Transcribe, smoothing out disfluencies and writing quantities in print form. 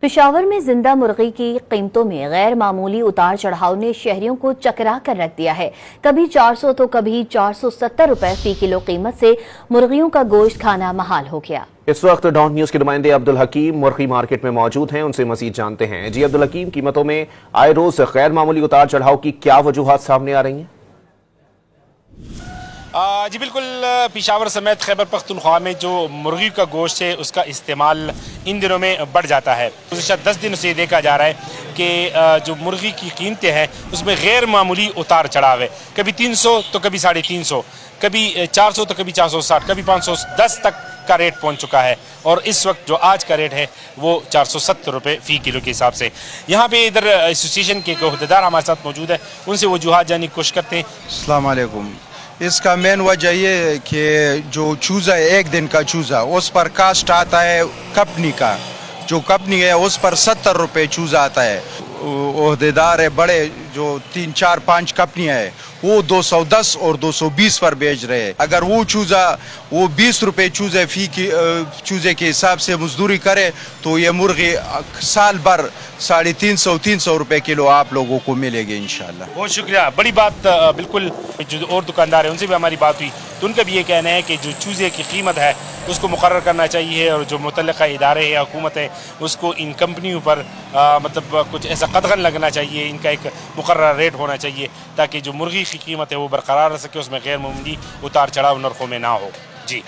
पेशावर में जिंदा मुर्गी की कीमतों में गैर मामूली उतार चढ़ाव ने शहरियों को चकरा कर रख दिया है। कभी 400 तो कभी 470 रुपए फी किलो कीमत से मुर्गियों का गोश्त खाना महाल हो गया। इस वक्त डॉन न्यूज के नुमाइंदे अब्दुल हकीम मुर्गी मार्केट में मौजूद हैं, उनसे मजीद जानते हैं। जी अब्दुल हकीम, कीमतों में आए रोज गैर मामूली उतार चढ़ाव की क्या वजूहात सामने आ रही हैं? जी बिल्कुल, पेशावर समेत खैबर पख्तूनख्वा में जो मुर्गी का गोश्त है उसका इस्तेमाल इन दिनों में बढ़ जाता है। गुज़िश्ता 10 दिनों से देखा जा रहा है कि जो मुर्गी की कीमतें हैं उसमें गैर मामूली उतार चढ़ाव है। कभी 300 तो कभी 350, कभी 400 तो कभी 460, कभी 510 तक का रेट पहुंच चुका है। और इस वक्त जो आज का रेट है वो 470 रुपये फ़ी किलो के हिसाब से। यहाँ पे इधर एसोसिएशन के अहदेदार हमारे साथ मौजूद है, उनसे वजूहात जानने की कोशिश करते हैं। अस्सलाम वालेकुम। इसका मेन वजह ये है कि जो चूज़ा है, एक दिन का चूज़ा, उस पर कास्ट आता है कंपनी का। जो कंपनी है उस पर 70 रुपये चूज़ा आता है। ओहदेदार है बड़े, जो 3, 4, 5 कंपनियाँ हैं, वो 210 और 220 पर बेच रहे हैं। अगर वो चूज़ा वो 20 रुपये चूज़े के हिसाब से मजदूरी करे तो ये मुर्गी साल भर 350 रुपये किलो आप लोगों को मिलेगी इंशाल्लाह। बहुत शुक्रिया। बड़ी बात, बिल्कुल जो और दुकानदार है उनसे भी हमारी बात हुई तो उनका भी ये कहना है कि जो चूज़े की कीमत है उसको मुकर्रर करना चाहिए और जो मुतल्लिका इदारे या हुकूमत है उसको इन कंपनियों पर मतलब कुछ ऐसा कदगन लगना चाहिए, इनका एक मुकर्रर रेट होना चाहिए ताकि जो मुर्गी की कीमत है वो बरकरार रह सके, उसमें गैर मामूली उतार चढ़ाव नरखों में ना हो। जी।